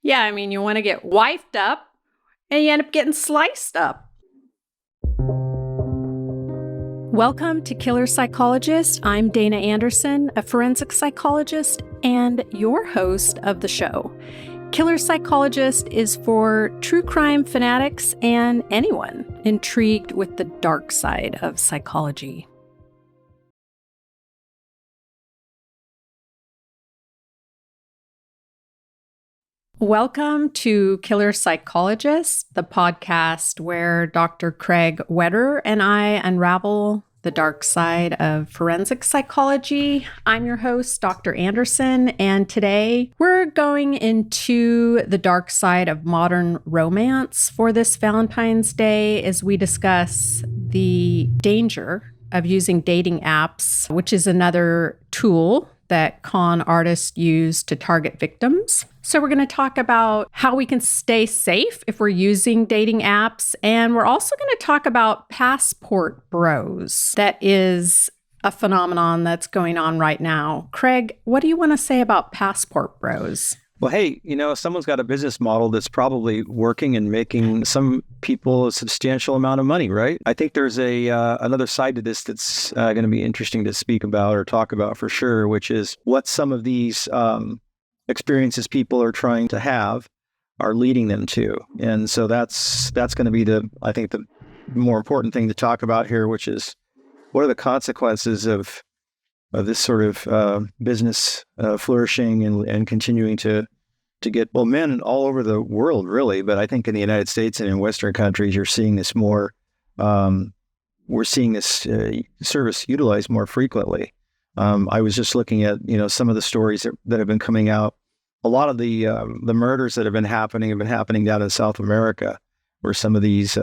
Yeah, I mean, you want to get wifed up and you end up getting sliced up. Welcome to Killer Psychologist. I'm Dana Anderson, a forensic psychologist and your host of the show. Killer Psychologist is for true crime fanatics and anyone intrigued with the dark side of psychology. Welcome to Killer Psychologist, the podcast where Dr. Craig Wetterer and I unravel the dark side of forensic psychology. I'm your host, Dr. Anderson, and today we're going into the dark side of modern romance for this Valentine's Day as we discuss the danger of using dating apps, which is another tool that con artists use to target victims. So we're going to talk about how we can stay safe if we're using dating apps. And we're also going to talk about passport bros. That is a phenomenon that's going on right now. Craig, what do you want to say about passport bros? Well, hey, someone's got a business model that's probably working and making some people a substantial amount of money, right? I think there's another side to this that's going to be interesting to speak about or talk about for sure, which is what some of these experiences people are trying to have are leading them to. And so that's going to be the more important thing to talk about here, which is what are the consequences of this sort of business flourishing and continuing to get, men all over the world, really. But I think in the United States and in Western countries, you're seeing this more, we're seeing this service utilized more frequently. I was just looking at, some of the stories that have been coming out. A lot of the murders that have been happening down in South America, where some of these,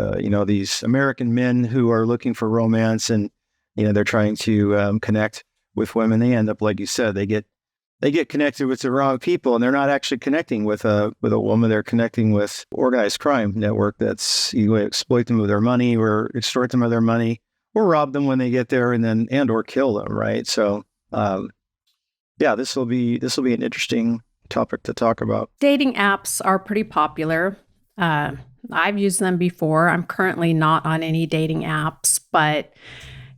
these American men who are looking for romance and, they're trying to connect with women, they end up, like you said, they get connected with the wrong people, and they're not actually connecting with a woman. They're connecting with organized crime network that's you exploit them with their money, or extort them of their money, or rob them when they get there, and or kill them. Right. So, this will be an interesting topic to talk about. Dating apps are pretty popular. I've used them before. I'm currently not on any dating apps, but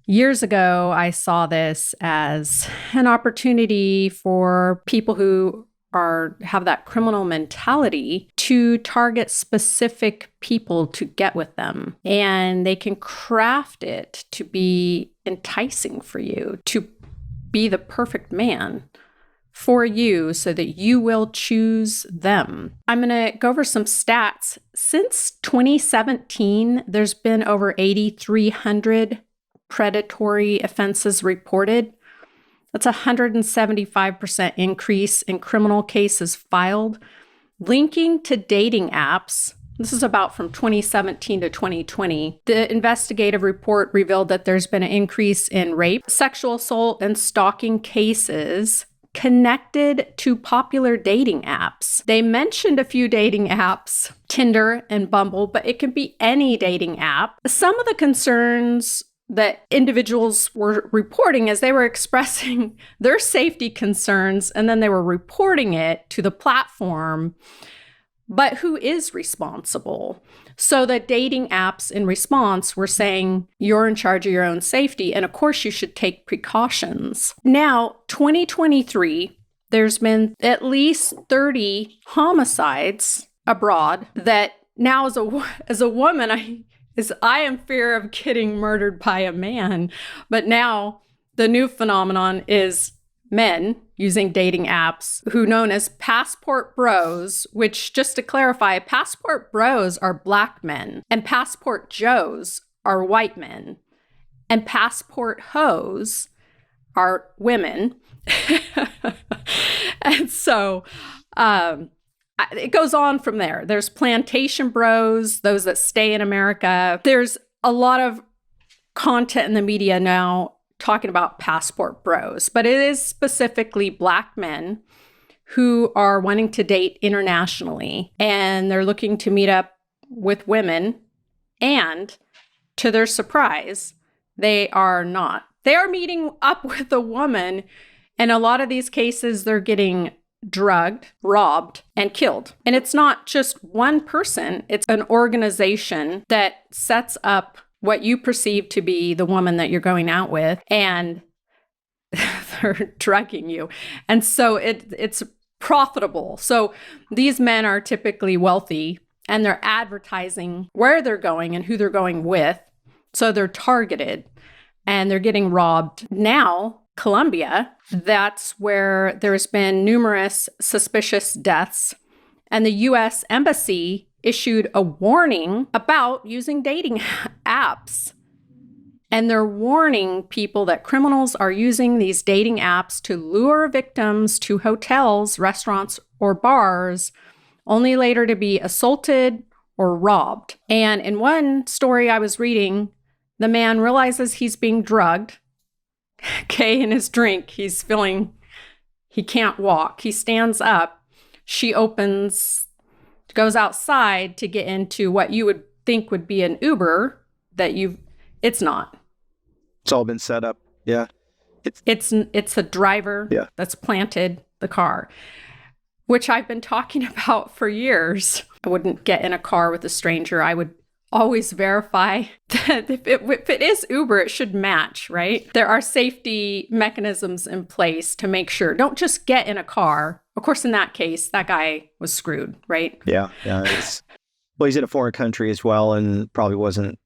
years ago, I saw this as an opportunity for people who have that criminal mentality to target specific people to get with them. And they can craft it to be enticing for you, to be the perfect man for you so that you will choose them. I'm going to go over some stats. Since 2017, there's been over 8,300 predatory offenses reported. That's a 175% increase in criminal cases filed linking to dating apps. This is about from 2017 to 2020. The investigative report revealed that there's been an increase in rape, sexual assault, and stalking cases connected to popular dating apps. They mentioned a few dating apps, Tinder and Bumble, but it can be any dating app. Some of the concerns that individuals were reporting as they were expressing their safety concerns, and then they were reporting it to the platform. But who is responsible? So the dating apps in response were saying, you're in charge of your own safety, and of course you should take precautions. Now, 2023, there's been at least 30 homicides abroad that now as a woman, I am fear of getting murdered by a man. But now the new phenomenon is men using dating apps who are known as passport bros, which, just to clarify, passport bros are black men and passport joes are white men and passport hoes are women. And so, it goes on from there. There's plantation bros, those that stay in America. There's a lot of content in the media now talking about passport bros, but it is specifically black men who are wanting to date internationally, and they're looking to meet up with women, and to their surprise, they are not. They are meeting up with a woman, and a lot of these cases, they're getting drugged, robbed, and killed. And it's not just one person, it's an organization that sets up what you perceive to be the woman that you're going out with, and they're drugging you. And so it's profitable. So these men are typically wealthy, and they're advertising where they're going and who they're going with. So they're targeted and they're getting robbed. Now, Colombia, that's where there's been numerous suspicious deaths. And the US Embassy issued a warning about using dating apps. And they're warning people that criminals are using these dating apps to lure victims to hotels, restaurants, or bars, only later to be assaulted or robbed. And in one story I was reading, the man realizes he's being drugged, in his drink. He's feeling he can't walk. He stands up. She goes outside to get into what you would think would be an Uber it's not. It's all been set up. Yeah. It's a driver that's planted the car, which I've been talking about for years. I wouldn't get in a car with a stranger. I would always verify that if it is Uber, it should match, right? There are safety mechanisms in place to make sure. Don't just get in a car. Of course, in that case, that guy was screwed, right? Yeah. Well, he's in a foreign country as well, and probably wasn't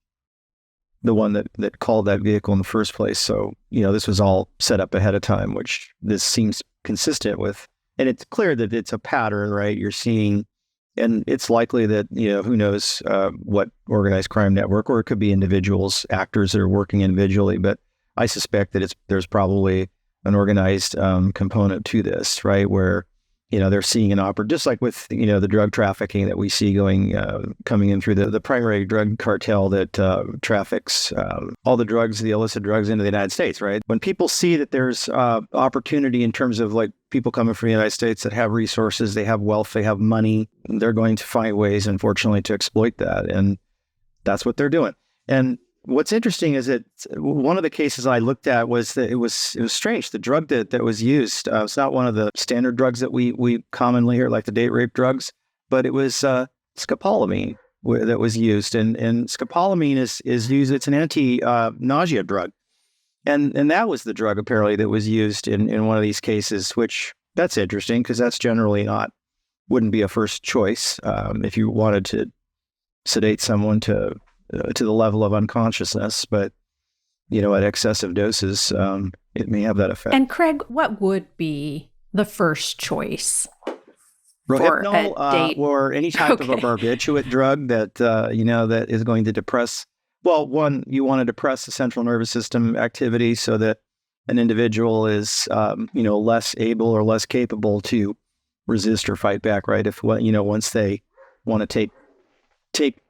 the one that called that vehicle in the first place. So, this was all set up ahead of time, which this seems consistent with. And it's clear that it's a pattern, right? You're seeing, and it's likely that, who knows what organized crime network, or it could be individuals, actors that are working individually. But I suspect that there's probably an organized component to this, right? Where, they're seeing an just like with, the drug trafficking that we see coming in through the primary drug cartel that traffics all the drugs, the illicit drugs into the United States, right? When people see that there's opportunity in terms of like people coming from the United States that have resources, they have wealth, they have money, they're going to find ways, unfortunately, to exploit that. And that's what they're doing. And what's interesting is that one of the cases I looked at was that it was strange. The drug that was used, it's not one of the standard drugs that we commonly hear, like the date rape drugs, but it was scopolamine that was used. And scopolamine is used, it's an anti-nausea drug. And that was the drug apparently that was used in one of these cases, which that's interesting because that's generally wouldn't be a first choice if you wanted to sedate someone to the level of unconsciousness, but at excessive doses, it may have that effect. And Craig, what would be the first choice? Rohypnol, or any type of a barbiturate drug that that is going to depress. Well, one, you want to depress the central nervous system activity so that an individual is less able or less capable to resist or fight back. Right? If once they want to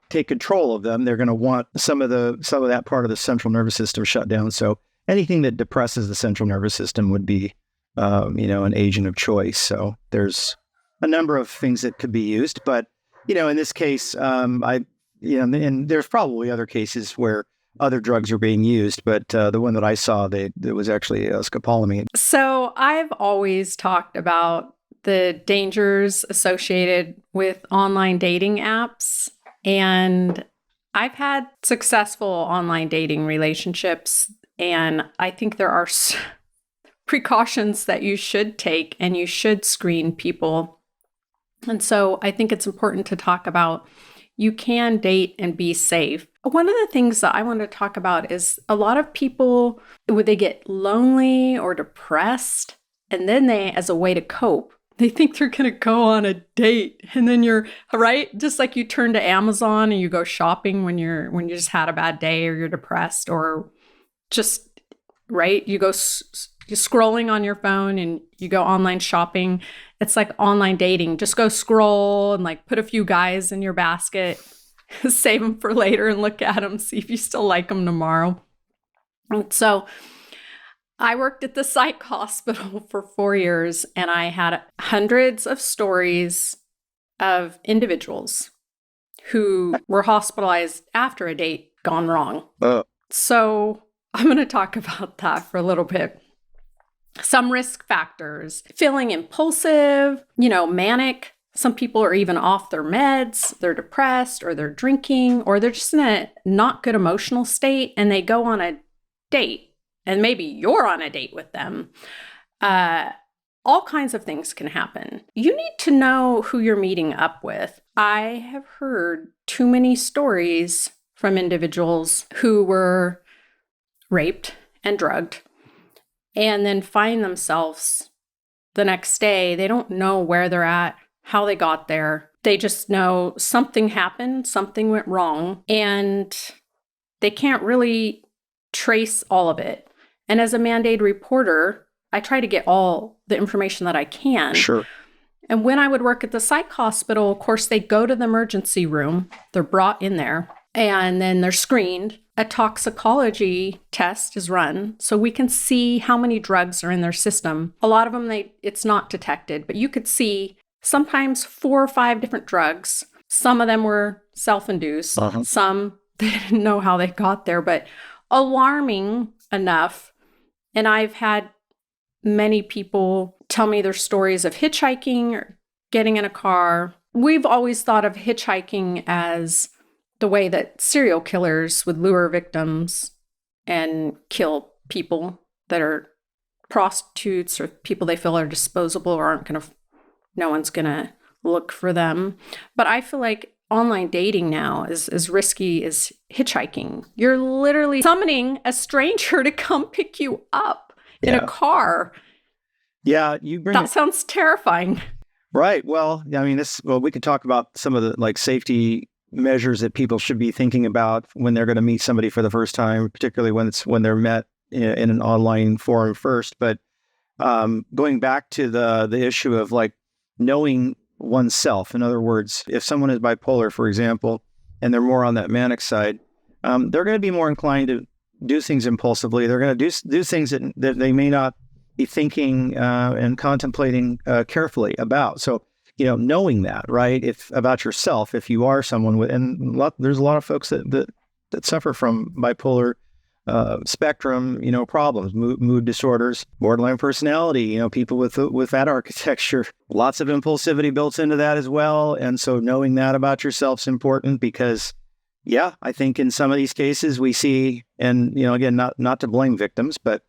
take control of them, they're going to want some of that part of the central nervous system shut down. So anything that depresses the central nervous system would be, an agent of choice. So there's a number of things that could be used, but in this case, and there's probably other cases where other drugs are being used, but the one that I saw, it was actually scopolamine. So I've always talked about the dangers associated with online dating apps. And I've had successful online dating relationships, and I think there are precautions that you should take, and you should screen people. And so I think it's important to talk about you can date and be safe. One of the things that I want to talk about is a lot of people, when they get lonely or depressed, and then as a way to cope, they think they're going to go on a date, and then you're right. Just like you turn to Amazon and you go shopping when you just had a bad day or you're depressed, or just right. You go you're scrolling on your phone and you go online shopping. It's like online dating. Just go scroll and like put a few guys in your basket, save them for later and look at them, see if you still like them tomorrow. And so I worked at the psych hospital for 4 years, and I had hundreds of stories of individuals who were hospitalized after a date gone wrong. So I'm going to talk about that for a little bit. Some risk factors: feeling impulsive, manic. Some people are even off their meds, they're depressed, or they're drinking, or they're just in a not good emotional state, and they go on a date, and maybe you're on a date with them. All kinds of things can happen. You need to know who you're meeting up with. I have heard too many stories from individuals who were raped and drugged and then find themselves the next day. They don't know where they're at, how they got there. They just know something happened, something went wrong, and they can't really trace all of it. And as a mandated reporter, I try to get all the information that I can. Sure. And when I would work at the psych hospital, of course, they go to the emergency room. They're brought in there, and then they're screened. A toxicology test is run so we can see how many drugs are in their system. A lot of them, it's not detected, but you could see sometimes 4 or 5 different drugs. Some of them were self-induced. Some, they didn't know how they got there, but alarming enough. And I've had many people tell me their stories of hitchhiking or getting in a car. We've always thought of hitchhiking as the way that serial killers would lure victims and kill people that are prostitutes or people they feel are disposable or no one's going to look for them. But I feel like online dating now is as risky as hitchhiking. You're literally summoning a stranger to come pick you up in a car. Yeah, that sounds terrifying. Right. Well, I mean, we could talk about some of the safety measures that people should be thinking about when they're going to meet somebody for the first time, particularly when they're met in an online forum first. But going back to the issue of knowing oneself. In other words, if someone is bipolar, for example, and they're more on that manic side, they're going to be more inclined to do things impulsively. They're going to do things that they may not be thinking and contemplating carefully about. So, knowing that, right? About yourself, if you are someone there's a lot of folks that suffer from bipolar spectrum, problems, mood disorders, borderline personality, people with that architecture, lots of impulsivity built into that as well. And so knowing that about yourself is important because, I think in some of these cases we see, and, again, not to blame victims, but,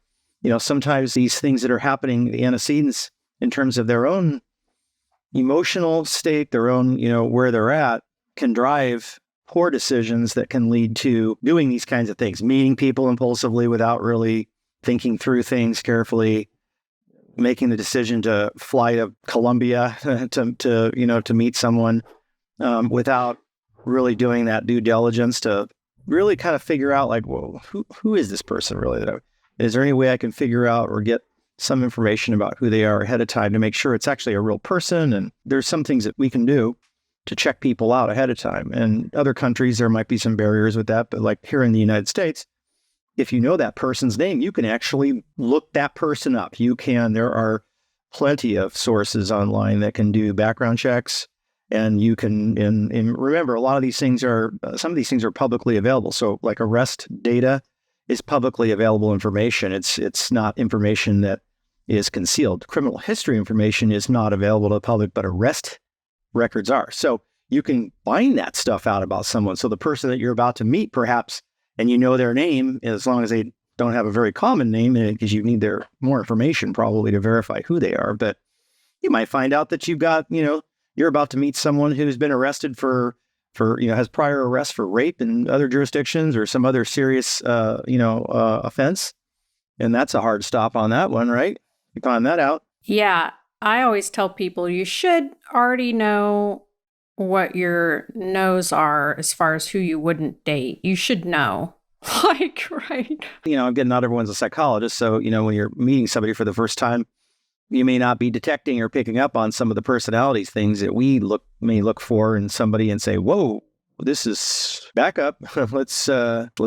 sometimes these things that are happening, the antecedents in terms of their own emotional state, their own, where they're at, can drive poor decisions that can lead to doing these kinds of things, meeting people impulsively without really thinking through things carefully, making the decision to fly to Colombia to meet someone without really doing that due diligence to really kind of figure out who is this person really? Is there any way I can figure out or get some information about who they are ahead of time to make sure it's actually a real person? And there's some things that we can do to check people out ahead of time. And other countries, there might be some barriers with that. But here in the United States, if you know that person's name, you can actually look that person up. There are plenty of sources online that can do background checks. And you can, and remember, some of these things are publicly available. So arrest data is publicly available information. It's not information that is concealed. Criminal history information is not available to the public, but arrest records are. So you can find that stuff out about someone. So the person that you're about to meet, perhaps, and you know their name, as long as they don't have a very common name, because you need more information probably to verify who they are. But you might find out that you're about to meet someone who's been arrested for has prior arrests for rape in other jurisdictions or some other serious, offense. And that's a hard stop on that one, right? You find that out. Yeah. I always tell people you should already know what your no's are as far as who you wouldn't date. You should know. Right. Again, not everyone's a psychologist. So, when you're meeting somebody for the first time, you may not be detecting or picking up on some of the personalities things that we may look for in somebody and say, whoa, this is back up. Let's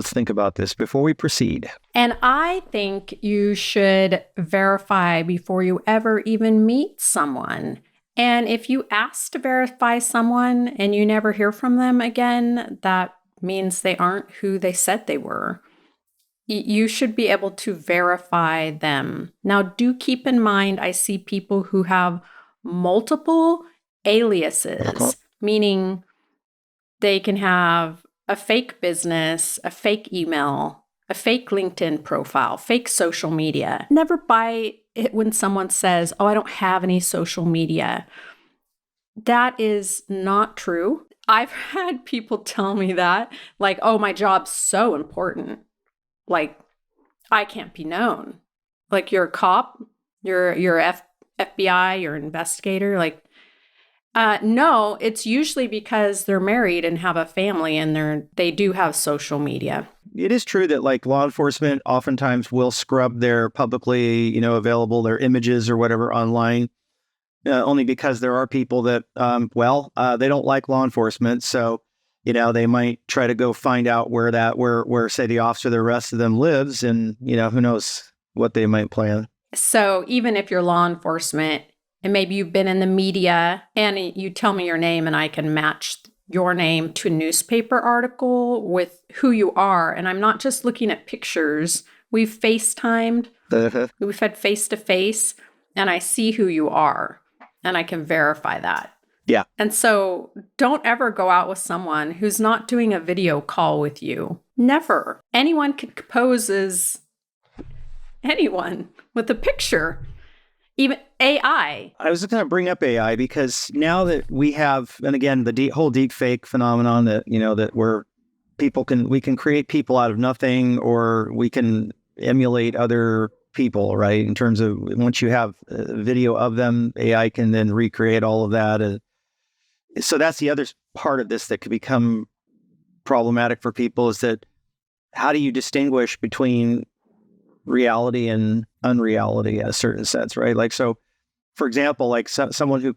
think about this before we proceed. And I think you should verify before you ever even meet someone. And if you ask to verify someone and you never hear from them again, that means they aren't who they said they were. You should be able to verify them. Now, do keep in mind, I see people who have multiple aliases, meaning they can have a fake business, a fake email, a fake LinkedIn profile, fake social media. Never buy it when someone says, "Oh, I don't have any social media." That is not true. I've had people tell me that, like, "Oh, my job's so important. Like, I can't be known. Like, you're a cop, you're FBI, you're an investigator." Like, no, it's usually because they're married and have a family and they do have social media. It is true that like law enforcement oftentimes will scrub their publicly, available, their images or whatever online, only because there are people that, they don't like law enforcement. So, they might try to go find out where say the officer the rest of them lives, and, who knows what they might plan. So even if you're law enforcement and maybe you've been in the media and you tell me your name and I can match your name to a newspaper article with who you are, and I'm not just looking at pictures, we've FaceTimed, we've had face-to-face, and I see who you are, and I can verify that. Yeah. And so don't ever go out with someone who's not doing a video call with you. Never. Anyone could pose as anyone with a picture. Even AI. I was going to bring up AI because now that we have, and again, the whole deep fake phenomenon that, that where we can create people out of nothing, or we can emulate other people, right? In terms of once you have a video of them, AI can then recreate all of that. And so that's the other part of this that could become problematic for people, is that how do you distinguish between reality and unreality in a certain sense, right? Like, so for example, like someone who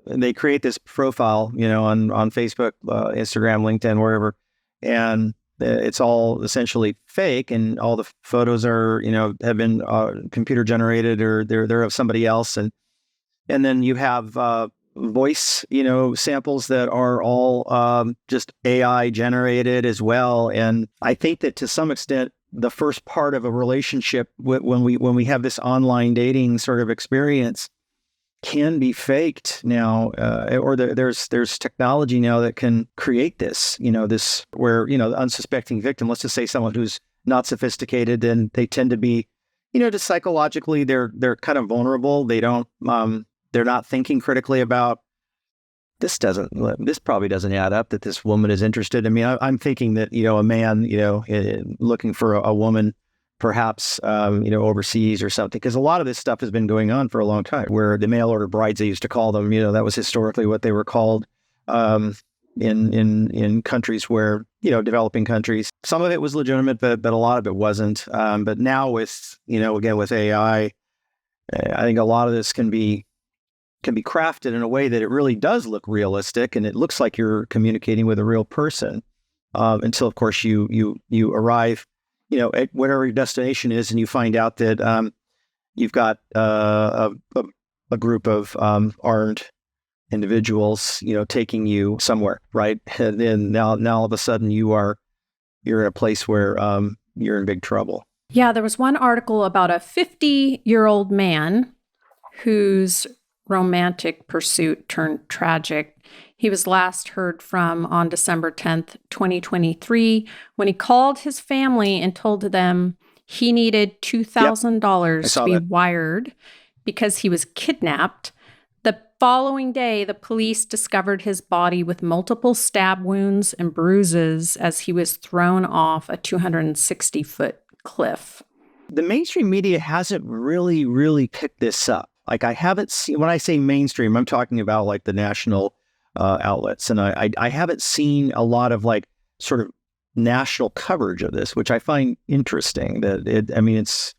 they create this profile, on Facebook, Instagram, LinkedIn, wherever, and it's all essentially fake, and all the photos are, have been computer generated, or they're of somebody else, and then you have voice, samples that are all just AI generated as well. And I think that to some extent, the first part of a relationship when we have this online dating sort of experience can be faked now, or there's technology now that can create this, this where, the unsuspecting victim, let's just say someone who's not sophisticated, and they tend to be, just psychologically, they're kind of vulnerable. They don't, they're not thinking critically about, this probably doesn't add up, that this woman is interested. I mean, I'm thinking that, a man, looking for a woman, perhaps, overseas or something, because a lot of this stuff has been going on for a long time, where the mail order brides, they used to call them, that was historically what they were called, in countries where, developing countries. Some of it was legitimate, but a lot of it wasn't. But now with, again, with AI, I think a lot of this can be crafted in a way that it really does look realistic, and it looks like you're communicating with a real person, until, of course, you arrive, at whatever your destination is, and you find out that you've got a group of armed individuals, taking you somewhere, right? And then now all of a sudden you're in a place where you're in big trouble. Yeah, there was one article about a 50-year-old man whose romantic pursuit turned tragic. He was last heard from on December 10th, 2023, when he called his family and told them he needed $2,000 to be wired because he was kidnapped. The following day, the police discovered his body with multiple stab wounds and bruises as he was thrown off a 260-foot cliff. The mainstream media hasn't really picked this up. Like, I haven't seen, when I say mainstream, I'm talking about like the national outlets. And I haven't seen a lot of like sort of national coverage of this, which I find interesting. It's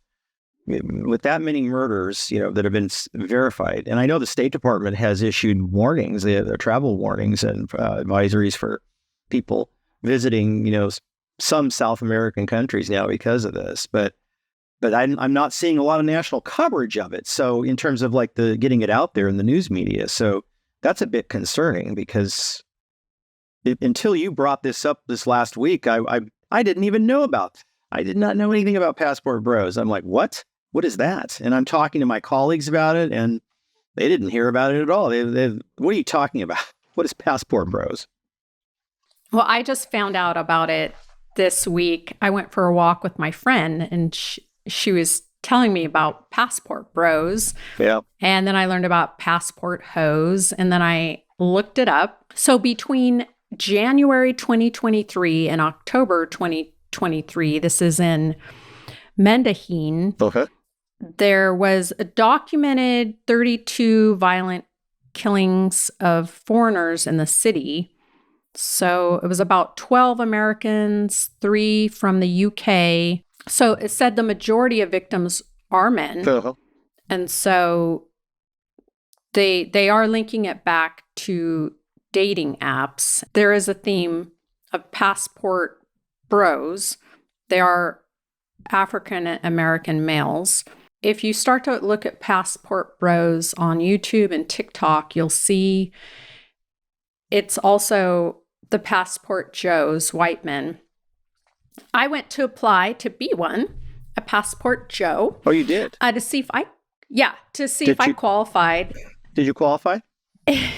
with that many murders, that have been verified. And I know the State Department has issued warnings, their travel warnings and advisories for people visiting, some South American countries now because of this. But I'm not seeing a lot of national coverage of it. So in terms of like the getting it out there in the news media, so that's a bit concerning, because until you brought this up this last week, I didn't even know about I did not know anything about Passport Bros. I'm like, what? What is that? And I'm talking to my colleagues about it, and they didn't hear about it at all. What are you talking about? What is Passport Bros? Well, I just found out about it this week. I went for a walk with my friend, and she was telling me about Passport Bros. Yeah. And then I learned about Passport Hoes, and then I looked it up. So between January 2023 and October 2023, this is in Mendocine, Okay. there was a documented 32 violent killings of foreigners in the city. So it was about 12 Americans, 3 from the UK. So it said the majority of victims are men. Uh-huh. And so they are linking it back to dating apps. There is a theme of Passport Bros. They are African American males. If you start to look at Passport Bros on YouTube and TikTok, you'll see it's also the Passport Joes, white men. I went to apply to be one, a Passport Joe. Oh, you did? To see if I qualified. Did you qualify? I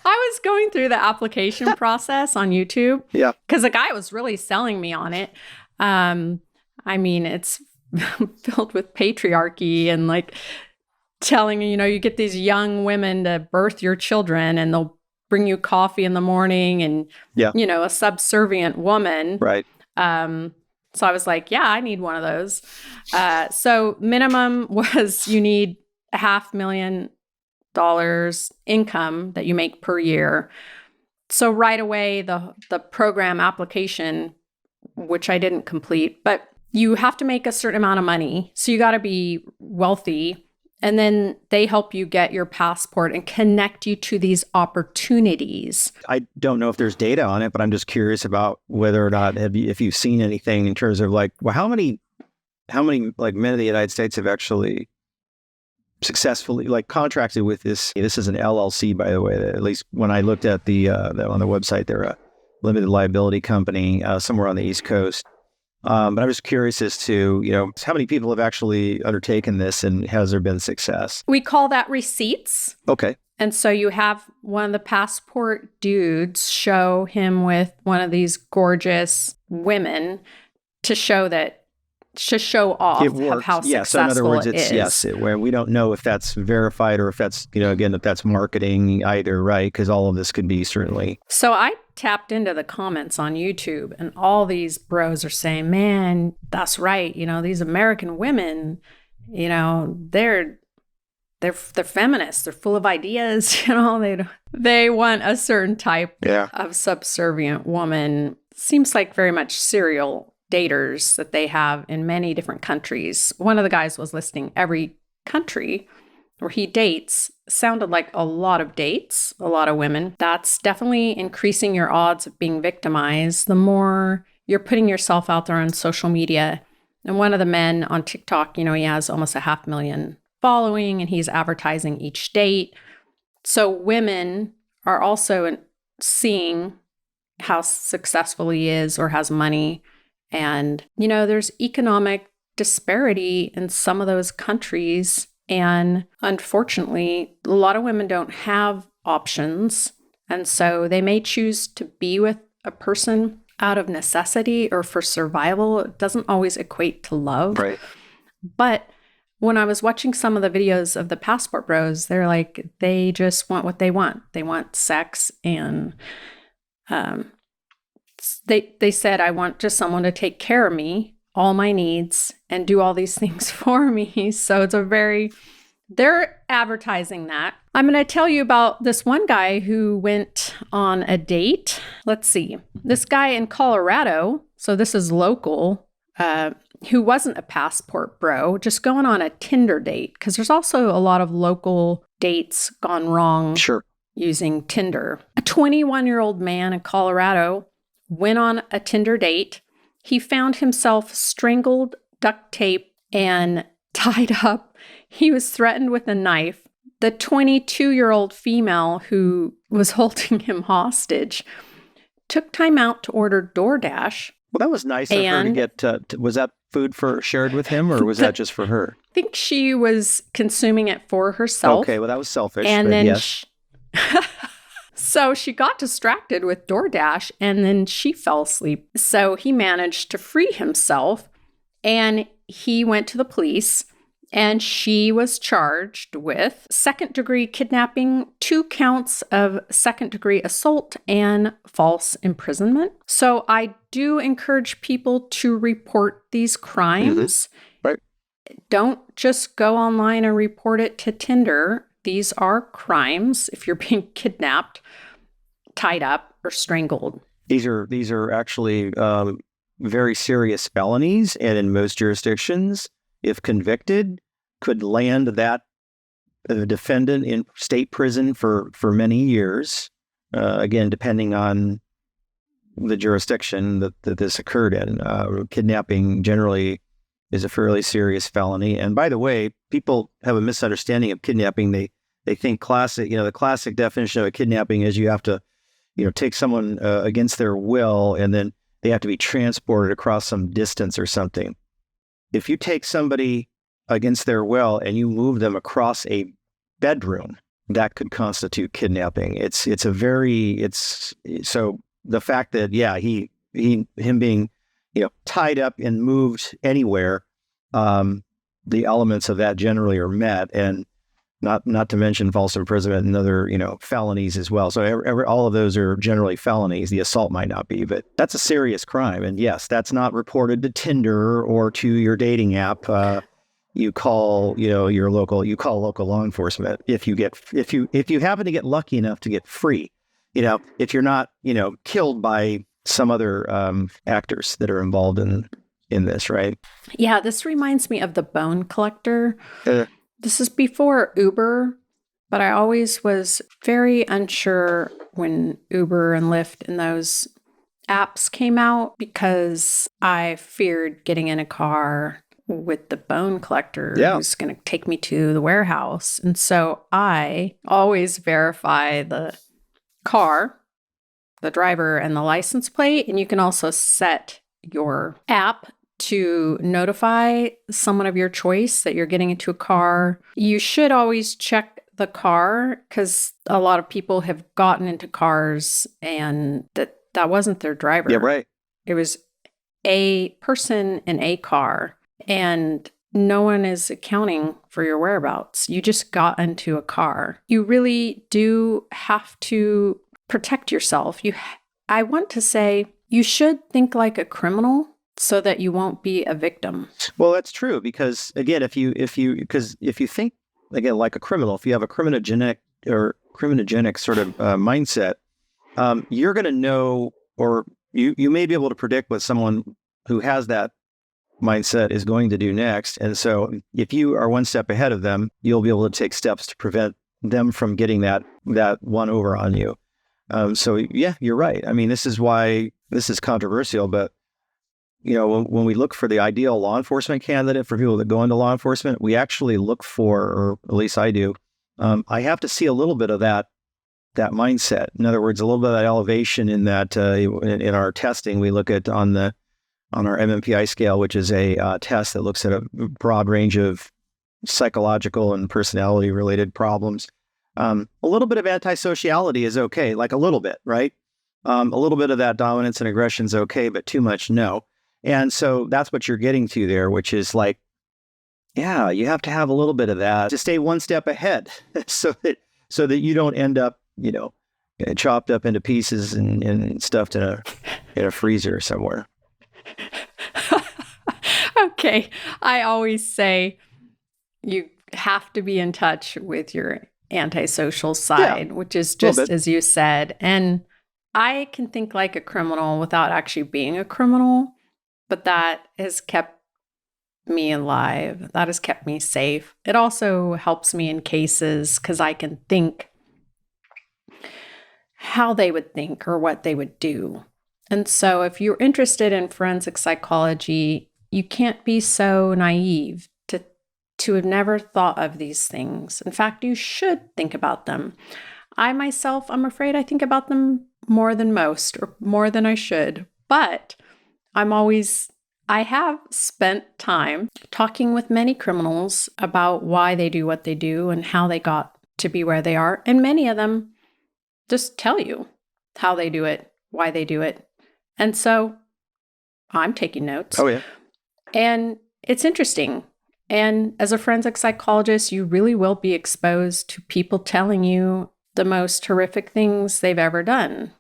was going through the application process on YouTube. Yeah. Because the guy was really selling me on it. I mean, it's filled with patriarchy and like telling you get these young women to birth your children and they'll bring you coffee in the morning and, a subservient woman. Right. So I was like, yeah, I need one of those. So minimum was you need $500,000 income that you make per year. So right away, the program application, which I didn't complete, but you have to make a certain amount of money. So you got to be wealthy. And then they help you get your passport and connect you to these opportunities. I don't know if there's data on it, but I'm just curious about whether or not if you've seen anything in terms of like, well, how many like men of the United States have actually successfully like contracted with this? This is an LLC, by the way. At least when I looked at the on the website, they're a limited liability company somewhere on the East Coast. But I'm just curious as to, how many people have actually undertaken this and has there been success? We call that receipts. Okay. And so you have one of the passport dudes show him with one of these gorgeous women to show off of how successful so in other words, it is. Where we don't know if that's verified or if that's, if that's marketing either, right? Because all of this could be certainly. So I tapped into the comments on YouTube and all these bros are saying, man, that's right. These American women, they're feminists. They're full of ideas. They want a certain type of subservient woman. Seems like very much serial daters that they have in many different countries. One of the guys was listing every country where he dates. Sounded like a lot of dates, a lot of women. That's definitely increasing your odds of being victimized. The more you're putting yourself out there on social media. And one of the men on TikTok, he has almost 500,000 following and he's advertising each date. So women are also seeing how successful he is or has money. And, there's economic disparity in some of those countries. And unfortunately, a lot of women don't have options. And so they may choose to be with a person out of necessity or for survival. It doesn't always equate to love. Right. But when I was watching some of the videos of the Passport Bros, they're like, they just want what they want. They want sex and they said, I want just someone to take care of me, all my needs, and do all these things for me. So it's they're advertising that. I'm going to tell you about this one guy who went on a date. Let's see. This guy in Colorado, so this is local, who wasn't a Passport Bro, just going on a Tinder date, because there's also a lot of local dates gone wrong using Tinder. A 21-year-old man in Colorado went on a Tinder date. He found himself strangled, duct taped, and tied up. He was threatened with a knife. The 22-year-old female who was holding him hostage took time out to order DoorDash, Well, that was nice of her to And get, was that food shared with him, or was that just for her? I think she was consuming it for herself. Okay, well, that was selfish, And but then yes. so she got distracted with DoorDash and then she fell asleep. So he managed to free himself and he went to the police and she was charged with second-degree kidnapping, 2 counts of second-degree assault, and false imprisonment. So I do encourage people to report these crimes. Right. Don't just go online and report it to Tinder. These are crimes if you're being kidnapped, tied up, or strangled. These are actually very serious felonies, and in most jurisdictions, if convicted, could land that defendant in state prison for many years. Again, depending on the jurisdiction that this occurred in. Kidnapping generally is a fairly serious felony. And by the way, people have a misunderstanding of kidnapping. They think the classic definition of a kidnapping is you have to, take someone against their will, and then they have to be transported across some distance or something. If you take somebody against their will and you move them across a bedroom, that could constitute kidnapping. So the fact that, him being, tied up and moved anywhere, the elements of that generally are met, and not to mention false imprisonment and other, felonies as well. So all of those are generally felonies. The assault might not be, but that's a serious crime. And yes, that's not reported to Tinder or to your dating app. You call, local law enforcement if you happen to get lucky enough to get free. If you're not, killed by some other actors that are involved in this, right? Yeah, this reminds me of the bone collector. This is before Uber, but I always was very unsure when Uber and Lyft and those apps came out because I feared getting in a car with the bone collector who's going to take me to the warehouse. And so I always verify the car, the driver, and the license plate. And you can also set your app to notify someone of your choice that you're getting into a car. You should always check the car because a lot of people have gotten into cars and that wasn't their driver. Yeah, right. It was a person in a car and no one is accounting for your whereabouts. You just got into a car. You really do have to protect yourself. I want to say you should think like a criminal so that you won't be a victim. Well, that's true because again, if you think again like a criminal, if you have a criminogenic sort of mindset, you're going to know, or you may be able to predict what someone who has that mindset is going to do next. And so if you are one step ahead of them, you'll be able to take steps to prevent them from getting that one over on you. So yeah, you're right. I mean, this is why this is controversial, but when we look for the ideal law enforcement candidate for people that go into law enforcement, we actually look for, or at least I do, I have to see a little bit of that mindset. In other words, a little bit of that elevation in that, in our testing, we look at on our MMPI scale, which is a test that looks at a broad range of psychological and personality related problems. A little bit of antisociality is okay, like a little bit, right? A little bit of that dominance and aggression is okay, but too much, no. And so that's what you're getting to there, which is like, yeah, you have to have a little bit of that to stay one step ahead so that you don't end up, chopped up into pieces and stuffed in a freezer somewhere. Okay. I always say you have to be in touch with your antisocial side, which is just as you said. And I can think like a criminal without actually being a criminal, but that has kept me alive. That has kept me safe. It also helps me in cases because I can think how they would think or what they would do. And so if you're interested in forensic psychology, you can't be so naive to have never thought of these things. In fact, you should think about them. I myself, I'm afraid I think about them more than most or more than I should. But I have spent time talking with many criminals about why they do what they do and how they got to be where they are. And many of them just tell you how they do it, why they do it. And so I'm taking notes. Oh, yeah. And it's interesting. And as a forensic psychologist, you really will be exposed to people telling you the most horrific things they've ever done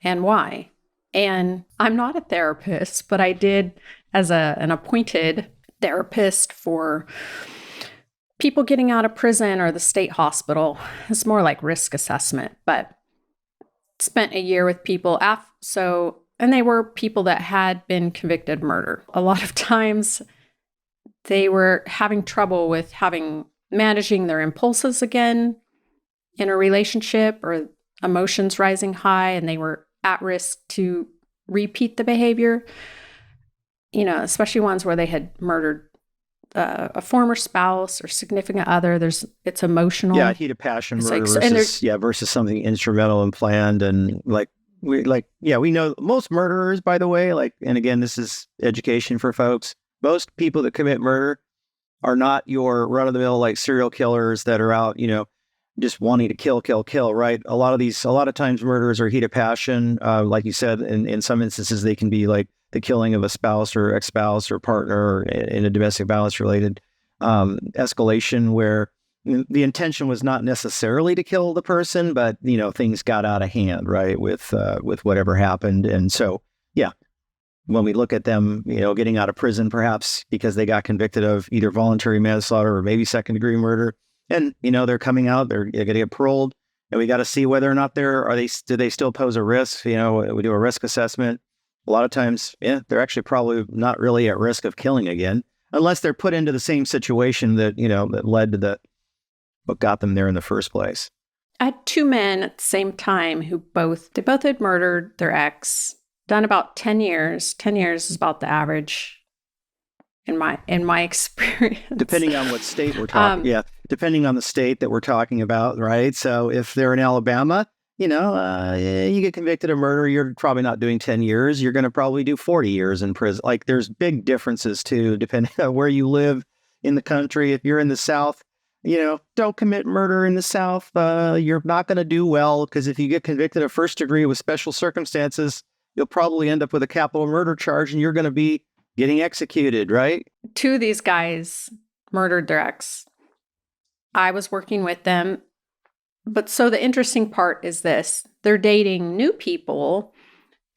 and why. And I'm not a therapist, but I did, as an appointed therapist for people getting out of prison or the state hospital. It's more like risk assessment, but spent a year with people. And they were people that had been convicted of murder. A lot of times they were having trouble with managing their impulses again in a relationship, or emotions rising high, and they were at risk to repeat the behavior, especially ones where they had murdered a former spouse or significant other. It's emotional. Yeah, heat of passion murder versus something instrumental and planned. And we know most murderers, by the way, and again, this is education for folks. Most people that commit murder are not your run-of-the-mill serial killers that are out, just wanting to kill, right? A lot of times murderers are heat of passion. Like you said, in some instances, they can be like the killing of a spouse or ex-spouse or partner, or in a domestic violence related escalation where the intention was not necessarily to kill the person, but, things got out of hand, right? With whatever happened. And so, yeah, when we look at them, getting out of prison, perhaps because they got convicted of either voluntary manslaughter or maybe second degree murder, and, they're coming out, they're going to get paroled, and we got to see whether or not do they still pose a risk? We do a risk assessment. A lot of times, they're actually probably not really at risk of killing again, unless they're put into the same situation that led to what got them there in the first place. I had two men at the same time who both had murdered their ex, done about 10 years. 10 years is about the average in my experience. Depending on what state we're talking, depending on the state that we're talking about, right? So if they're in Alabama, you get convicted of murder, you're probably not doing 10 years. You're going to probably do 40 years in prison. There's big differences too, depending on where you live in the country. If you're in the South, don't commit murder in the South. You're not going to do well, because if you get convicted of first degree with special circumstances, you'll probably end up with a capital murder charge, and you're going to be getting executed, right? Two of these guys murdered their ex. I was working with them. But so the interesting part is this: they're dating new people.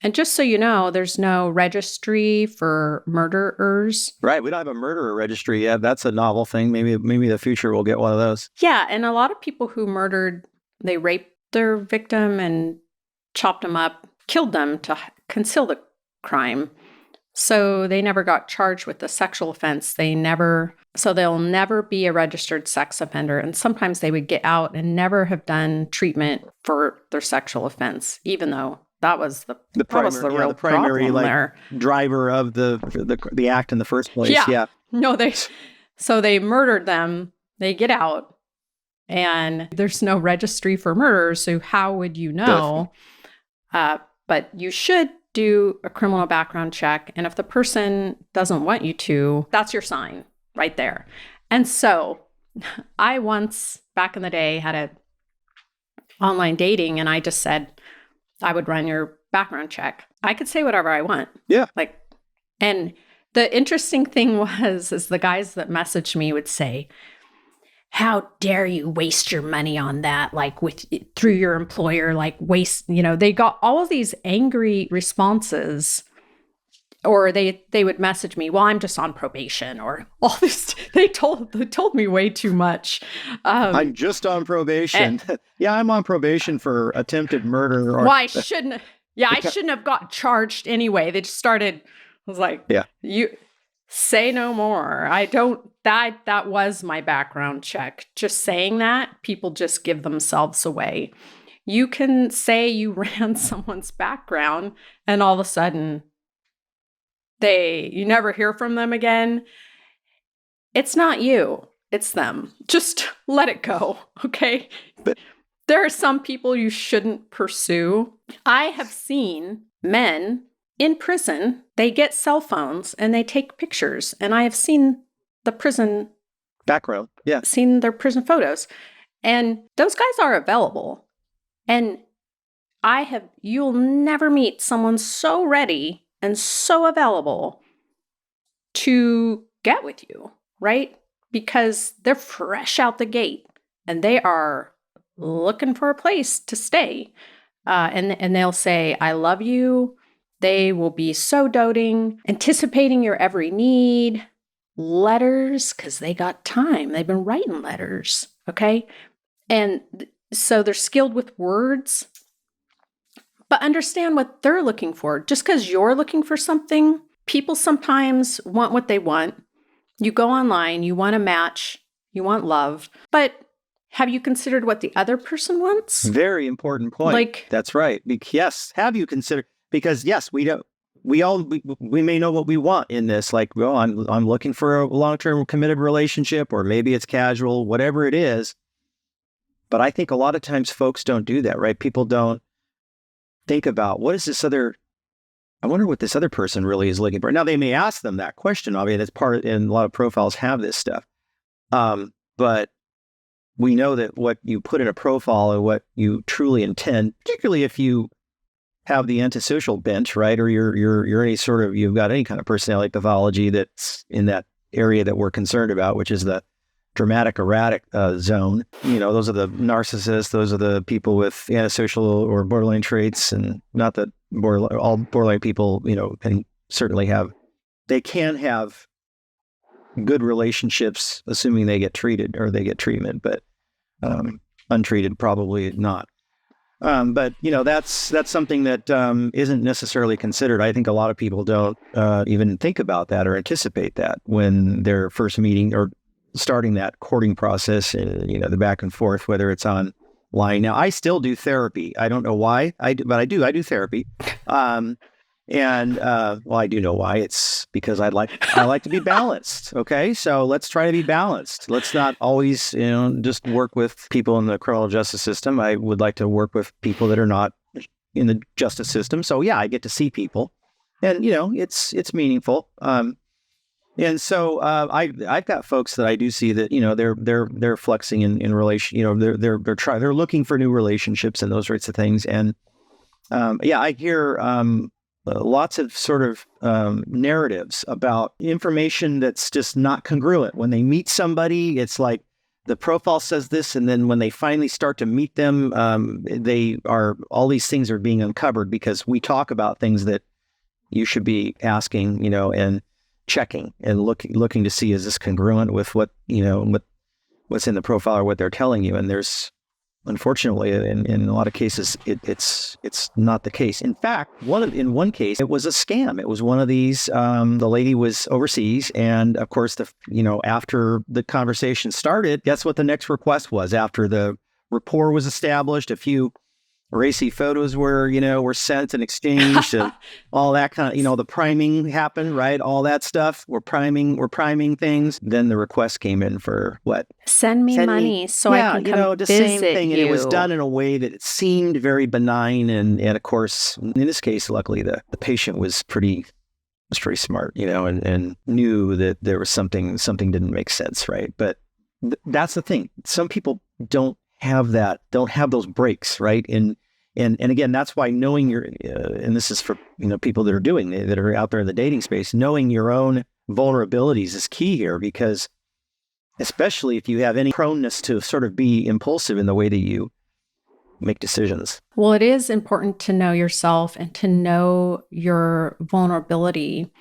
And just so you know, there's no registry for murderers. Right. We don't have a murderer registry yet. That's a novel thing. Maybe the future we'll get one of those. Yeah. And a lot of people who they raped their victim and chopped them up, killed them to conceal the crime. So they never got charged with the sexual offense. So they'll never be a registered sex offender. And sometimes they would get out and never have done treatment for their sexual offense, even though that was the real primary there. Driver of the act in the first place. Yeah. No, they murdered them. They get out, and there's no registry for murderers. So how would you know? But you should do a criminal background check. And if the person doesn't want you to, that's your sign right there. And so I once, back in the day, had a online dating, and I just said, I would run your background check. I could say whatever I want. Yeah. And the interesting thing is the guys that messaged me would say, how dare you waste your money on that? Through your employer, waste, they got all of these angry responses, or they would message me, well, I'm just on probation, or all this. They told me way too much. I'm just on probation. Yeah, I'm on probation for attempted murder. I shouldn't have got charged anyway. They just started, I was like, yeah, you say no more. That was my background check. Just saying that, people just give themselves away. You can say you ran someone's background, and all of a sudden you never hear from them again. It's not you, it's them. Just let it go, okay? But there are some people you shouldn't pursue. I have seen men in prison, they get cell phones and they take pictures. And I have seen the prison background. Yeah. Seen their prison photos. And those guys are available. And you'll never meet someone so ready and so available to get with you, right? Because they're fresh out the gate and they are looking for a place to stay. And they'll say, I love you. They will be so doting, anticipating your every need. Letters, because they got time. They've been writing letters, okay? And so they're skilled with words. But understand what they're looking for. Just because you're looking for something, people sometimes want what they want. You go online, you want a match, you want love. But have you considered what the other person wants? Very important point. That's right. Yes, have you considered? Because yes, we may know what we want in this. Like, well, I'm looking for a long-term committed relationship, or maybe it's casual, whatever it is. But I think a lot of times folks don't do that, right? People don't think about I wonder what this other person really is looking for. Now, they may ask them that question. I mean, and a lot of profiles have this stuff. But we know that what you put in a profile and what you truly intend, particularly if you have the antisocial bent, right? Or you've got any kind of personality pathology that's in that area that we're concerned about, which is the dramatic erratic zone. Those are the narcissists. Those are the people with antisocial or borderline traits, and not that all borderline people, can have good relationships, assuming they get treated or they get treatment, but untreated, probably not. But that's something that isn't necessarily considered. I think a lot of people don't even think about that or anticipate that when they're first meeting or starting that courting process, and the back and forth, whether it's online. Now, I still do therapy. I don't know why, but I do therapy. I do know why. It's because I like to be balanced. Okay, so let's try to be balanced. Let's not always, just work with people in the criminal justice system. I would like to work with people that are not in the justice system. So yeah, I get to see people, and it's meaningful. And so I've got folks that I do see that they're flexing in relation. They're looking for new relationships and those sorts of things. And I hear lots of sort of narratives about information that's just not congruent. When they meet somebody, it's like the profile says this, and then when they finally start to meet them, all these things are being uncovered because we talk about things that you should be asking, and checking and looking to see, is this congruent with what what's in the profile or what they're telling you? And there's, unfortunately, in a lot of cases, it's not the case. In fact, in one case, it was a scam. It was one of these. The lady was overseas, and of course, after the conversation started, guess what the next request was? After the rapport was established, a few racy photos were sent and exchanged, and all that kind of, the priming happened, right? All that stuff. We're priming things. Then the request came in for what? Send me money so I can come the visit same thing. you. And it was done in a way that it seemed very benign. And of course, in this case, luckily, the patient was pretty smart, and knew that there was something didn't make sense, right? But that's the thing. Some people don't have those breaks, right? And again, that's why knowing and this is for people that are out there in the dating space, knowing your own vulnerabilities is key here, because especially if you have any proneness to sort of be impulsive in the way that you make decisions. Well, it is important to know yourself and to know your vulnerability.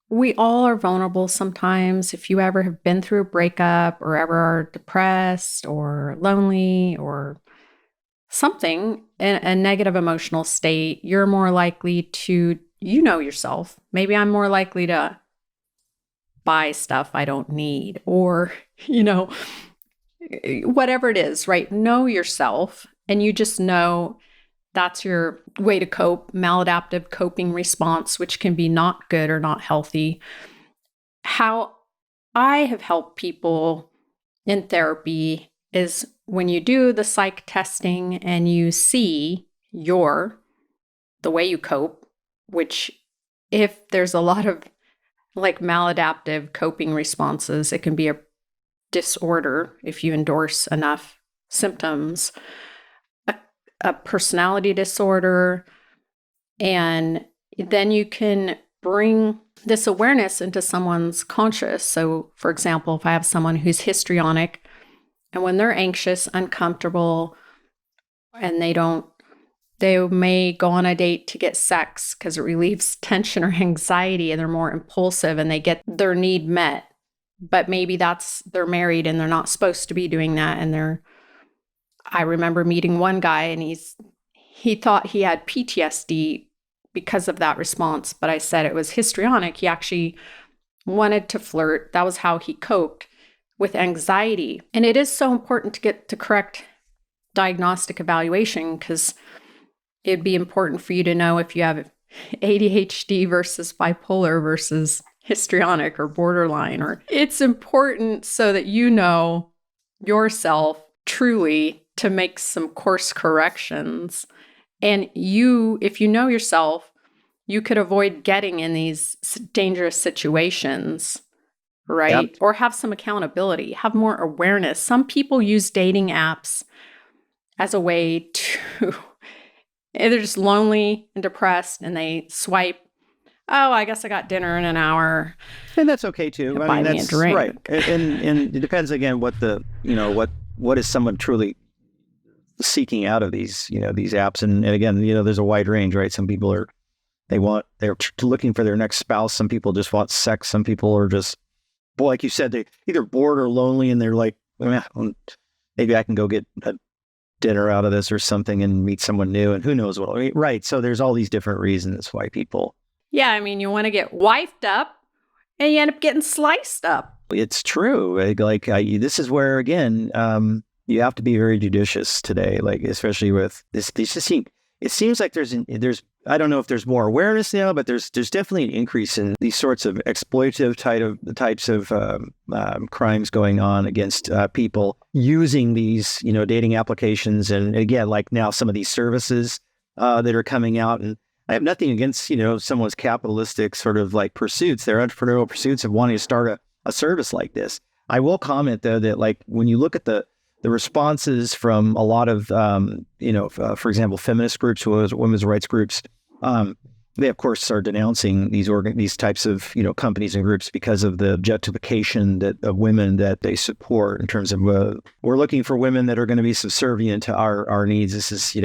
We all are vulnerable sometimes. If you ever have been through a breakup or ever are depressed or lonely or something in a negative emotional state, you're more likely to, yourself. Maybe I'm more likely to buy stuff I don't need, or, whatever it is, right? Know yourself, and you just know that's your way to cope, maladaptive coping response, which can be not good or not healthy. How I have helped people in therapy is when you do the psych testing and you see the way you cope, which if there's a lot of like maladaptive coping responses, it can be a disorder if you endorse enough symptoms, a personality disorder. And then you can bring this awareness into someone's conscious. So, for example, if I have someone who's histrionic and when they're anxious, uncomfortable, and they may go on a date to get sex because it relieves tension or anxiety, and they're more impulsive and they get their need met. But maybe they're married and they're not supposed to be doing that. And I remember meeting one guy and he thought he had PTSD because of that response. But I said it was histrionic. He actually wanted to flirt. That was how he coped with anxiety. And it is so important to get the correct diagnostic evaluation, because it'd be important for you to know if you have ADHD versus bipolar versus histrionic or borderline. Or it's important so that you know yourself truly to make some course corrections. And if you know yourself, you could avoid getting in these dangerous situations, right? Yep. Or have some accountability, have more awareness. Some people use dating apps as a way to, they're just lonely and depressed and they swipe, oh, I guess I got dinner in an hour. And that's okay too. Buy me a drink. Right. And it depends again what what is someone truly seeking out of these apps. And again, there's a wide range, right? Some people they're looking for their next spouse. Some people just want sex. Some people are just, like you said, they either bored or lonely and they're like, maybe I can go get a dinner out of this or something and meet someone new, and who knows what. Right. So there's all these different reasons why people. Yeah. I mean, you want to get wifed up and you end up getting sliced up. It's true. This is where, again, you have to be very judicious today, like especially with this. It seems like there's I don't know if there's more awareness now, but there's definitely an increase in these sorts of exploitative types of crimes going on against people using these dating applications, and again, like now some of these services that are coming out. And I have nothing against someone's capitalistic sort of like pursuits, their entrepreneurial pursuits of wanting to start a service like this. I will comment though that like when you look at the responses from a lot of, for example, feminist groups, women's rights groups, they of course are denouncing these types of companies and groups because of the objectification of women that they support. In terms of we're looking for women that are going to be subservient to our needs. This is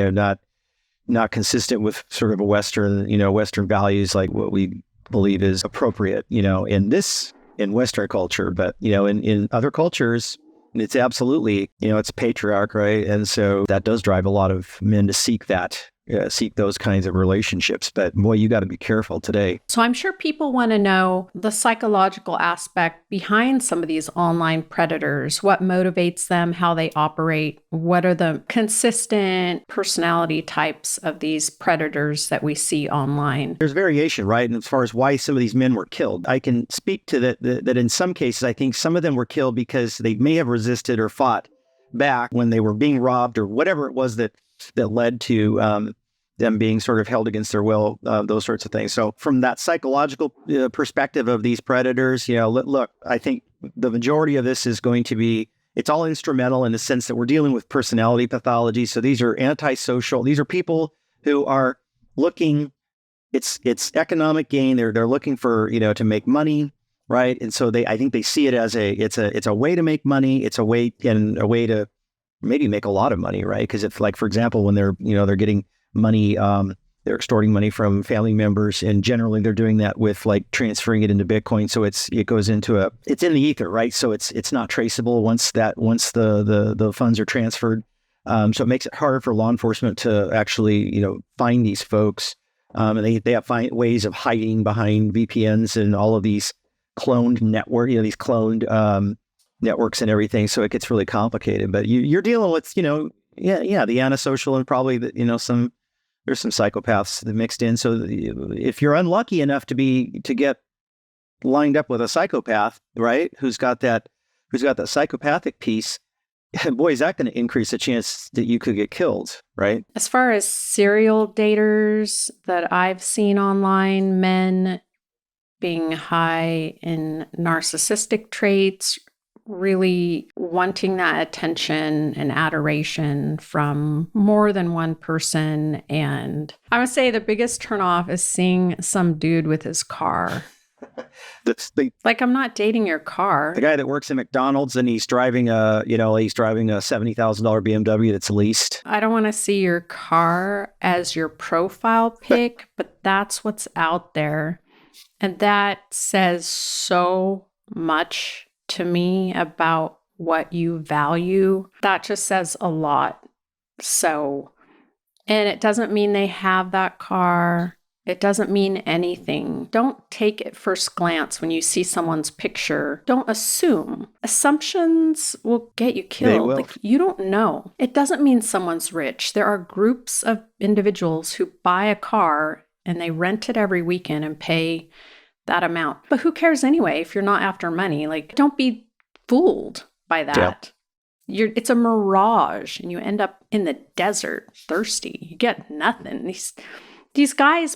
not consistent with sort of a Western values, like what we believe is appropriate in Western culture, but in other cultures. It's absolutely, it's patriarch, right? And so that does drive a lot of men to seek those kinds of relationships. But boy, you got to be careful today. So I'm sure people want to know the psychological aspect behind some of these online predators, what motivates them, how they operate, what are the consistent personality types of these predators that we see online. There's variation, right? And as far as why some of these men were killed, I can speak to that in some cases, I think some of them were killed because they may have resisted or fought back when they were being robbed or whatever it was that led to them being sort of held against their will, those sorts of things. So from that psychological perspective of these predators, look, I think the majority of this is going to be, it's all instrumental in the sense that we're dealing with personality pathology. So these are antisocial. These are people who are looking, it's economic gain. They're looking for, to make money, right? And so I think they see it as it's a way to make money. It's a way to maybe make a lot of money, right? Because if, like, for example, when they're getting money, they're extorting money from family members, and generally they're doing that with like transferring it into Bitcoin. So it goes into it's in the ether, right? So it's not traceable once the funds are transferred. So it makes it harder for law enforcement to actually, find these folks. And they have ways of hiding behind VPNs and all of these cloned networks and everything. So it gets really complicated, but you're dealing with, the antisocial and probably there's some psychopaths that mixed in. So if you're unlucky enough to get lined up with a psychopath, right, who's got that psychopathic piece, boy, is that going to increase the chance that you could get killed, right? As far as serial daters that I've seen online, men being high in narcissistic traits, really wanting that attention and adoration from more than one person. And I would say the biggest turnoff is seeing some dude with his car. Like, I'm not dating your car. The guy that works at McDonald's and he's driving a $70,000 BMW that's leased. I don't want to see your car as your profile pic, but that's what's out there. And that says so much to me about what you value. That just says a lot. So, and it doesn't mean they have that car. It doesn't mean anything. Don't take it first glance when you see someone's picture. Don't assume. Assumptions will get you killed. They will. Like, you don't know. It doesn't mean someone's rich. There are groups of individuals who buy a car and they rent it every weekend and pay that amount. But who cares anyway if you're not after money? Like, don't be fooled by that. Yeah. It's a mirage and you end up in the desert thirsty. You get nothing. These guys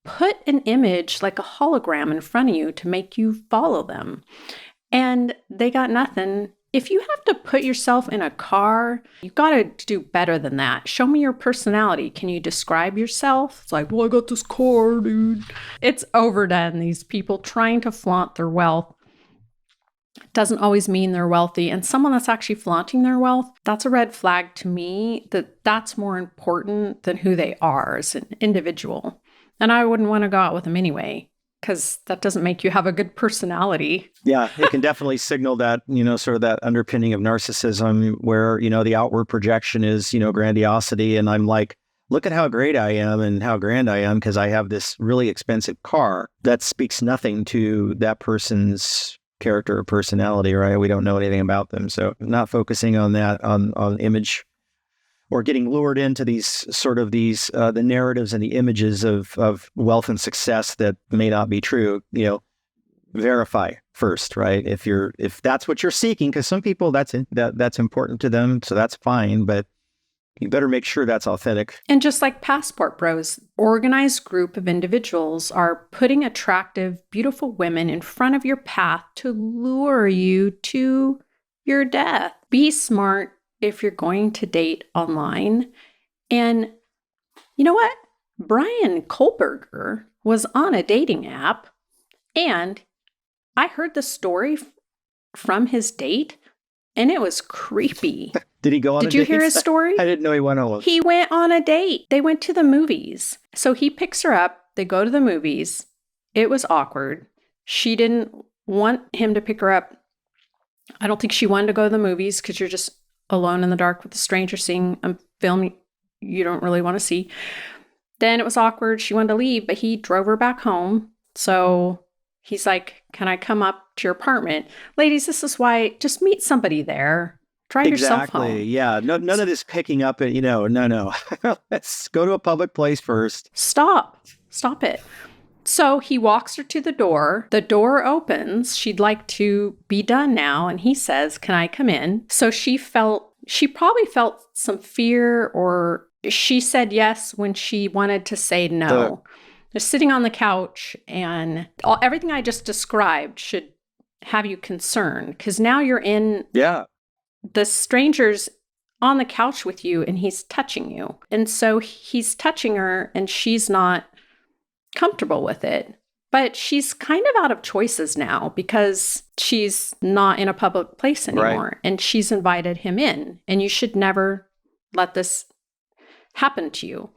put an image like a hologram in front of you to make you follow them. And they got nothing. If you have to put yourself in a car, you've got to do better than that. Show me your personality. Can you describe yourself? It's like, well, I got this car, dude. It's overdone. These people trying to flaunt their wealth doesn't always mean they're wealthy. And someone that's actually flaunting their wealth, that's a red flag to me, that's more important than who they are as an individual. And I wouldn't want to go out with them anyway, because that doesn't make you have a good personality. Yeah, it can definitely signal that, sort of that underpinning of narcissism where, the outward projection is, grandiosity. And I'm like, look at how great I am and how grand I am because I have this really expensive car. That speaks nothing to that person's character or personality, right? We don't know anything about them. So not focusing on that, on image, or getting lured into the narratives and the images of wealth and success that may not be true, verify first, right? If that's what you're seeking, because some people that's important to them, so that's fine, but you better make sure that's authentic. And just like Passport Bros, organized group of individuals are putting attractive, beautiful women in front of your path to lure you to your death. Be smart if you're going to date online. And you know what? Bryan Kohberger was on a dating app, and I heard the story from his date, and it was creepy. Did he go on a date? Did you hear his story? I didn't know he went on one. He went on a date. They went to the movies. So he picks her up. They go to the movies. It was awkward. She didn't want him to pick her up. I don't think she wanted to go to the movies because you're just alone in the dark with a stranger seeing a film you don't really want to see. Then it was awkward. She wanted to leave, but he drove her back home. So he's like, can I come up to your apartment? Ladies, this is why, just meet somebody there. Drive yourself home. Exactly. Yeah. No, none of this picking up at, no. Let's go to a public place first. Stop it. So he walks her to the door. The door opens. She'd like to be done now. And he says, can I come in? So she probably felt some fear, or she said yes when she wanted to say no. They're sitting on the couch, and everything I just described should have you concerned, because now you're in the stranger's on the couch with you and he's touching you. And so he's touching her and she's not comfortable with it. But she's kind of out of choices now because she's not in a public place anymore. Right. And she's invited him in. And you should never let this happen to you.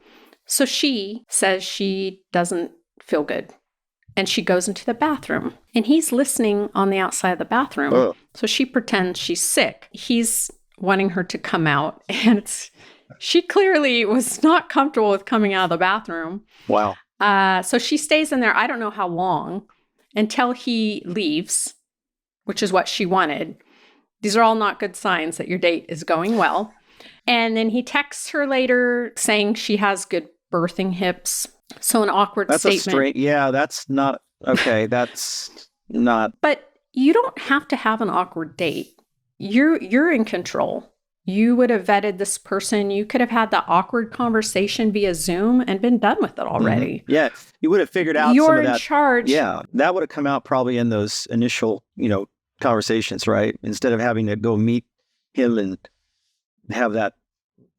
So she says she doesn't feel good. And she goes into the bathroom. And he's listening on the outside of the bathroom. Oh. So she pretends she's sick. He's wanting her to come out. And she clearly was not comfortable with coming out of the bathroom. Wow. So she stays in there, I don't know how long, until he leaves, which is what she wanted. These are all not good signs that your date is going well. And then he texts her later saying she has good birthing hips. So an awkward statement. That's not, okay, that's not. But you don't have to have an awkward date. You're in control. You would have vetted this person. You could have had the awkward conversation via Zoom and been done with it already. Mm-hmm. Yeah. You would have figured out You're some of in that. charge. Yeah. That would have come out probably in those initial, conversations, right? Instead of having to go meet him and have that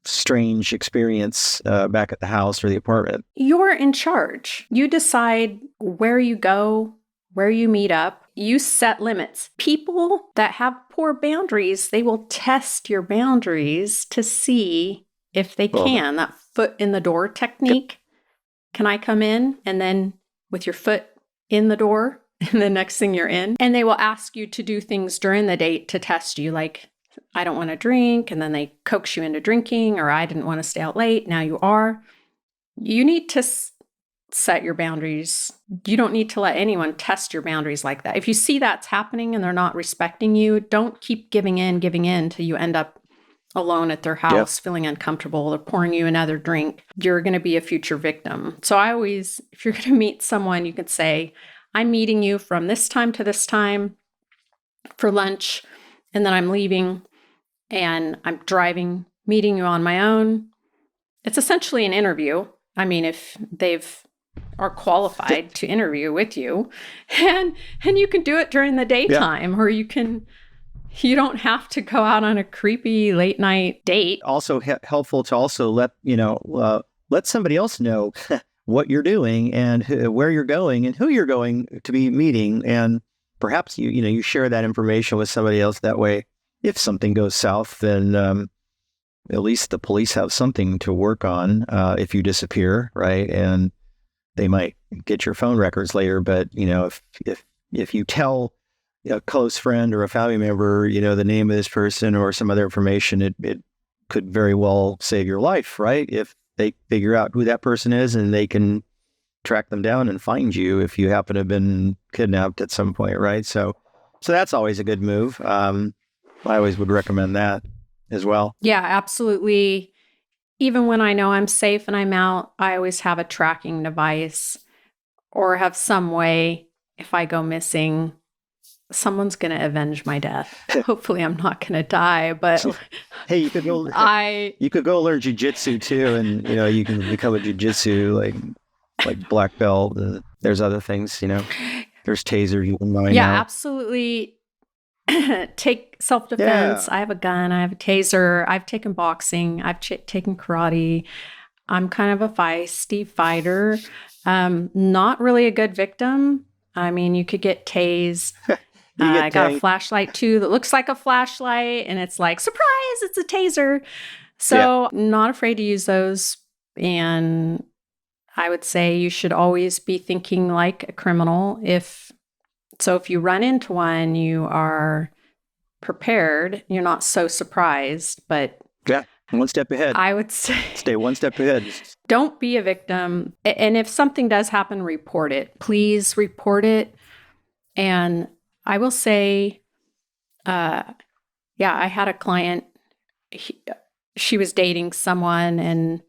strange experience back at the house or the apartment. You're in charge. You decide where you go, where you meet up. You set limits. People that have poor boundaries, they will test your boundaries to see if they can. That foot in the door technique. Can I come in? And then with your foot in the door, and the next thing you're in. And they will ask you to do things during the date to test you, like, I don't want to drink. And then they coax you into drinking, or I didn't want to stay out late. Now you are. You need to set your boundaries. You don't need to let anyone test your boundaries like that. If you see that's happening and they're not respecting you, don't keep giving in till you end up alone at their house, feeling uncomfortable. They're pouring you another drink. You're going to be a future victim. So if you're going to meet someone, you could say, I'm meeting you from this time to this time for lunch, and then I'm leaving and I'm driving, meeting you on my own. It's essentially an interview. I mean, if are qualified to interview with you, and you can do it during the daytime, or you don't have to go out on a creepy late night date. Also helpful to also let somebody else know what you're doing and where you're going and who you're going to be meeting. And perhaps you share that information with somebody else. That way, if something goes south, then at least the police have something to work on if you disappear, right? And they might get your phone records later. But, if you tell a close friend or a family member, the name of this person or some other information, it could very well save your life, right? If they figure out who that person is and they can track them down and find you if you happen to have been kidnapped at some point, right? So that's always a good move. I always would recommend that as well. Yeah, absolutely. Even when I know I'm safe and I'm out, I always have a tracking device or have some way, if I go missing, someone's going to avenge my death. Hopefully I'm not going to die, but hey, you could go learn jiu-jitsu too. And, you can become a jiu-jitsu, like black belt. There's other things, there's tasers you can buy now. Absolutely. Take self-defense. I have a gun. I have a taser. I've taken boxing. I've taken karate. I'm kind of a feisty fighter. Not really a good victim. I mean, you could get tased. I got a flashlight too that looks like a flashlight, and it's like, surprise, it's a taser. So not afraid to use those. And I would say you should always be thinking like a criminal. If you run into one, you are prepared. You're not so surprised, but one step ahead. I would say stay one step ahead. Don't be a victim. And if something does happen, report it. Please report it. And I will say, I had a client. She was dating someone, and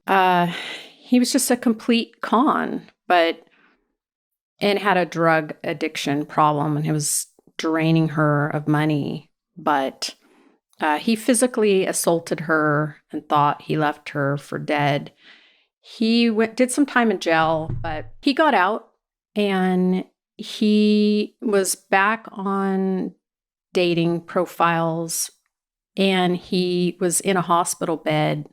he was just a complete con, and had a drug addiction problem, and it was draining her of money. But he physically assaulted her and thought he left her for dead. He did some time in jail, but he got out, and he was back on dating profiles, and he was in a hospital bed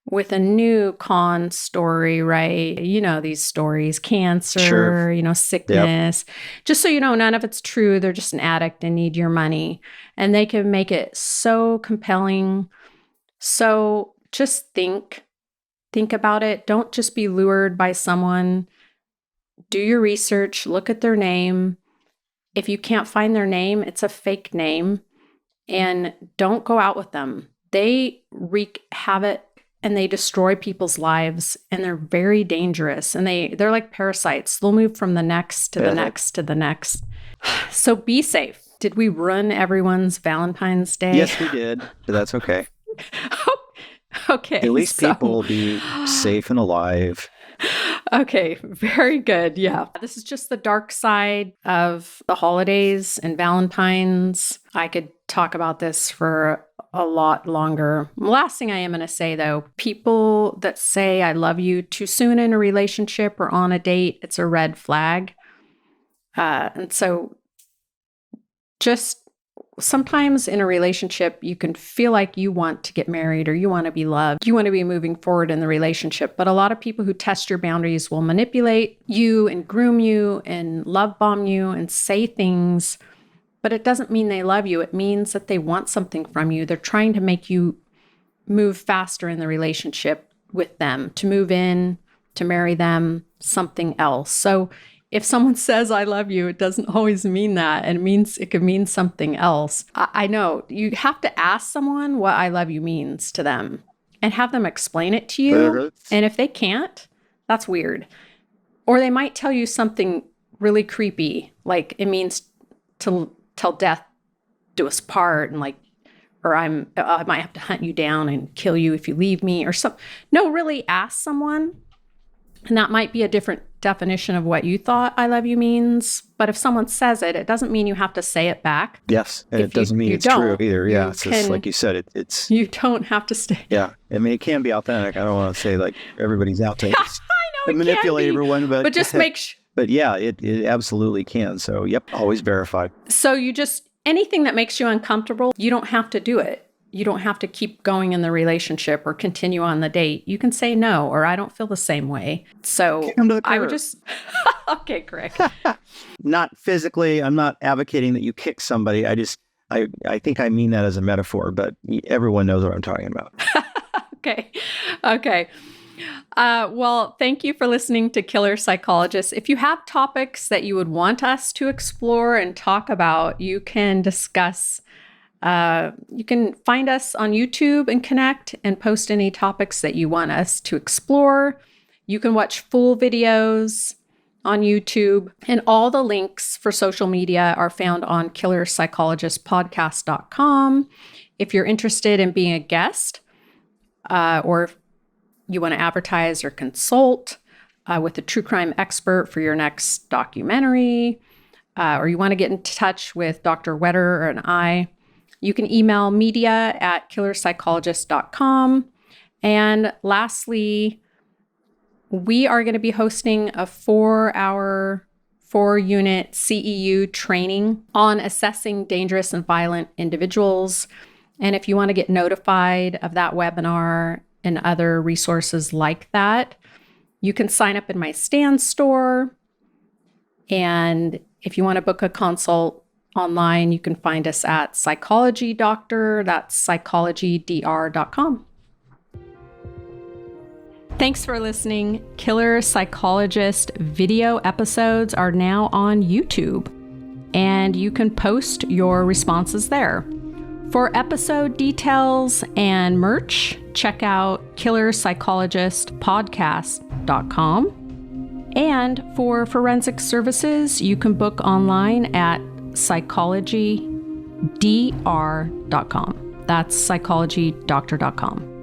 with a new con story, right? These stories, cancer, sickness. Yep. Just so you know, none of it's true. They're just an addict and need your money. And they can make it so compelling. So just think about it. Don't just be lured by someone. Do your research, look at their name. If you can't find their name, it's a fake name. And don't go out with them. They wreak havoc and they destroy people's lives, and they're very dangerous. And they're like parasites. They'll move from the next to the next to the next. So be safe. Did we ruin everyone's Valentine's Day? Yes, we did. But that's okay. Okay. At least people will be safe and alive. Okay, very good. Yeah. This is just the dark side of the holidays and Valentine's. I could talk about this for a lot longer. Last thing I am going to say, though, people that say I love you too soon in a relationship or on a date, it's a red flag. And so just sometimes in a relationship, you can feel like you want to get married or you want to be loved. You want to be moving forward in the relationship. But a lot of people who test your boundaries will manipulate you and groom you and love bomb you and say things. But it doesn't mean they love you. It means that they want something from you. They're trying to make you move faster in the relationship with them, to move in, to marry them, something else. So if someone says, I love you, it doesn't always mean that. And it could mean something else. I know you have to ask someone what I love you means to them and have them explain it to you. And if they can't, that's weird. Or they might tell you something really creepy, like it means till death do us part, and like, or I might have to hunt you down and kill you if you leave me or something. No, really ask someone. And that might be a different definition of what you thought I love you means. But if someone says it, it doesn't mean you have to say it back. Yes. And it doesn't mean it's true either. Yeah. It's just like you said, it's. You don't have to stay. Yeah. I mean, it can be authentic. I don't want to say like everybody's out to manipulate everyone, but just make sure. But yeah, it absolutely can. So, yep, always verify. So anything that makes you uncomfortable, you don't have to do it. You don't have to keep going in the relationship or continue on the date. You can say no, or I don't feel the same way. So I would just, okay, correct. Not physically. I'm not advocating that you kick somebody. I think I mean that as a metaphor, but everyone knows what I'm talking about. Okay. Well, thank you for listening to Killer Psychologist. If you have topics that you would want us to explore and talk about, you can discuss. You can find us on YouTube and connect and post any topics that you want us to explore. You can watch full videos on YouTube, and all the links for social media are found on killerpsychologistpodcast.com. If you're interested in being a guest, or you want to advertise or consult with a true crime expert for your next documentary, or you want to get in touch with Dr. Wetterer and I, you can email media@killerpsychologist.com. And lastly, we are going to be hosting a 4-hour, 4-unit CEU training on assessing dangerous and violent individuals. And if you want to get notified of that webinar and other resources like that, you can sign up in my Stan store. And if you want to book a consult online, you can find us at Psychology Doctor. That's psychologydr.com. Thanks for listening. Killer Psychologist video episodes are now on YouTube, and you can post your responses there. For episode details and merch, check out killerpsychologistpodcast.com. And for forensic services, you can book online at psychologydr.com. That's psychologydoctor.com.